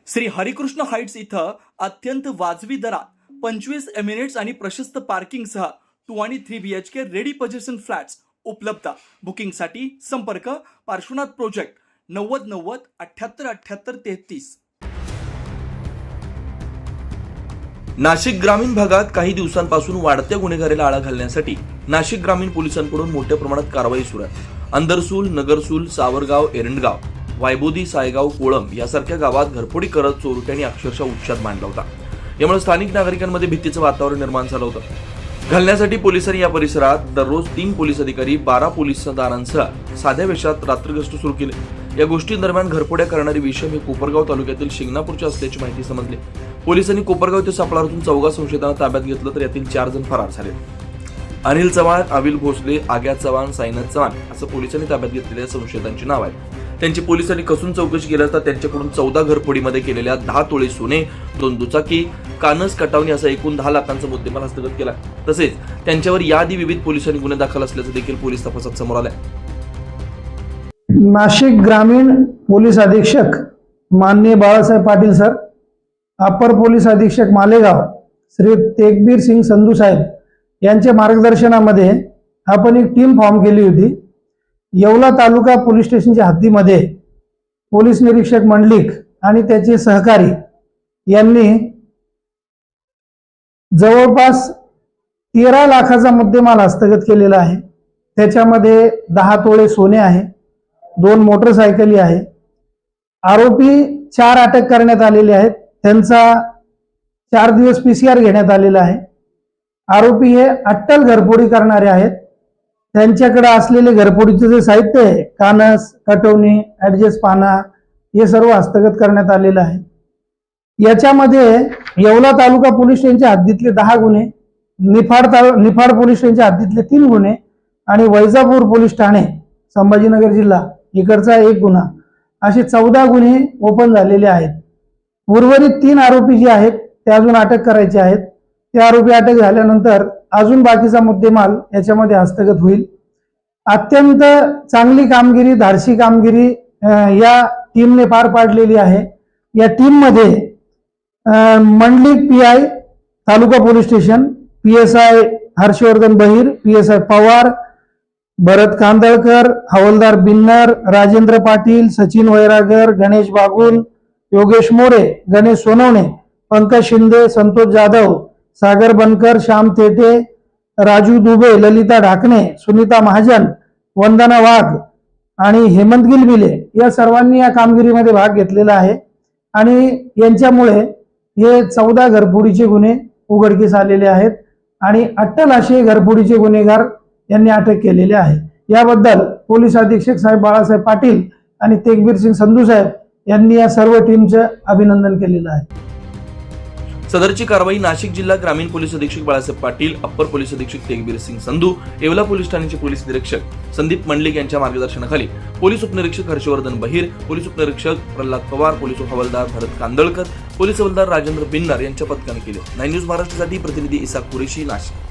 Shri Harikrishna Heights इथं अत्यंत वाजवी दरात 25 एमिनेट्स आणि प्रशस्त पार्किंगसह 2 आणि 3 BHK रेडी पोझिशन फ्लॅट्स उपलब्ध। बुकिंगसाठी संपर्क पार्श्वनाथ प्रोजेक्ट 9090 78 78 33। नाशिक ग्रामीण भागात काही दिवसांपासून वाढत्या गुन्हेगारीला आळा घालण्यासाठी नाशिक ग्रामीण पोलिसांकडून मोठ्या प्रमाणात कारवाई सुरू आहे। अंदरसूल, नगरसूल, सावरगाव, एरंडगाव, वायबोदी, सायगाव, कोळम यासारख्या गावात घरफोडी करत चोरट्यांनी अक्षरशः उच्छाद मांडला होता। यामुळे स्थानिक नागरिकांमध्ये भीतीचं वातावरण निर्माण झालं होतं। घालण्यासाठी पोलिसांनी या परिसरात दररोज 3 पोलीस अधिकारी 12 पोलीसदारांसह साध्या वेशात रात्रगस्त सुरू केले। या गोष्टींदरम्यान घरफोड्या करणारी विषम हे कोपरगाव तालुक्यातील शिंगणापूरचे असल्याची माहिती समजली। पोलिसांनी कोपरगाव ते सापळातून 14 संशयितांना ताब्यात घेतलं, तर यातील 4 जण फरार झाले। अनिल चव्हाण, अविल भोसले, आग्या चव्हाण, साईनाथ चव्हाण असं पोलिसांनी ताब्यात घेतलेल्या संशयितांची नाव आहेत। त्यांची पोलिसांनी कसून चौकशी केली असता त्यांच्याकडून 14 घरफोडीमध्ये केलेल्या 10 तोळे सोने, 2 दुचाकी, कानस, कटावणी असा एकूण 10 लाखांचा मुद्देमाल हस्तगत केला। तसेच त्यांच्यावर याआधी विविध पोलिसांनी गुन्हे दाखल असल्याचं देखील पोलीस तपासात समोर आलंय। नाशिक ग्रामीण पोलीस अधीक्षक माननीय बाळासाहेब पाटील सर, अपर पोलीस अधीक्षक मालेगाव श्री तेगबीर सिंग संधू साहेब यांच्या मार्गदर्शनामध्ये आपण एक टीम फॉर्म केली होती। येवला तालुका पोलीस स्टेशनच्या हद्दीमध्ये पोलीस निरीक्षक मंडलिक आणि त्याचे सहकारी यांनी जवळपास 13 लाखाचा मुद्देमाल हस्तगत केलेला आहे। त्याच्यामध्ये 10 तोळे सोने आहे, 2 मोटरसायकली आहे। आरोपी 4 अटक करण्यात आलेले आहेत। त्यांचा 4 दिवस PCR घेण्यात आलेला आहे। आरोपी हे अट्टल घरफोडी करणारे आहेत। त्यांच्याकडे असलेले घरफोडीचे जे साहित्य आहे, कानस, कटवणी, ऍडजस्ट पाना, हे सर्व हस्तगत करण्यात आलेलं आहे। याच्यामध्ये येवला तालुका पोलीस स्टेशनच्या हद्दीतले 10 गुन्हे, निफाड पोलीस स्टेशनच्या हद्दीतले 3 गुन्हे आणि वैजापूर पोलीस ठाणे संभाजीनगर जिल्हा इकडचा 1 गुन्हा, असे 14 गुन्हे ओपन झालेले आहेत। उर्वरित 3 आरोपी जे आहेत ते अजून अटक करायचे आहेत। ते आरोपी अटक झाल्यानंतर अजून बाकीचा मुद्देमाल याच्यामध्ये हस्तगत होईल। अत्यंत चांगली कामगिरी, धाडसी कामगिरी या टीमने पार पाडलेली आहे। या टीम मध्ये मंडलिक PI तालुका पोलीस स्टेशन, PSI हर्षवर्धन बहिर, PSI पवार, भरत कांदळकर, हवालदार बिन्नर, राजेंद्र पाटील, सचिन वैरागर, गणेश बागुल, योगेश मोरे, गणेश सोनवणे, पंकज शिंदे, संतोष जाधव, सागर बनकर, श्याम थेटे, राजू दुबे, ललिता ढाकणे, सुनीता महाजन, वंदना वाघ आणि हेमंत गिलबिले या सर्वांनी या कामगिरीमध्ये भाग घेतलेला आहे। आणि यांच्यामुळे हे 14 घरफोडीचे गुन्हे उघडकीस आलेले आहेत आणि अट्टल असे घरफोडीचे गुन्हेगार यांनी अटक केलेले आहे। याबद्दल पोलीस अधीक्षक साहेब बाळासाहेब पाटील आणि तेगबीर सिंग संधू साहेब यांनी या सर्व टीमचं अभिनंदन केलेलं आहे। सदरची कारवाई नाशिक जिल्हा ग्रामीण पोलीस अधीक्षक बाळासाहेब पाटील, अप्पर पोलीस अधीक्षक तेगबीर सिंग संधू, येवला पोलीस ठाण्याचे पोलीस निरीक्षक संदीप मंडलिक यांच्या मार्गदर्शनाखाली पोलीस उपनिरीक्षक हर्षवर्धन बहिर, पोलीस उपनिरीक्षक प्रल्हाद पवार, पोलीस हवालदार भरत कांदळकर, पोलीस हवालदार राजेंद्र बिन्नर यांच्या पथकाने केले। 9 न्यूज महाराष्ट्रासाठी प्रतिनिधी इसाक कुरेशी, नाशिक।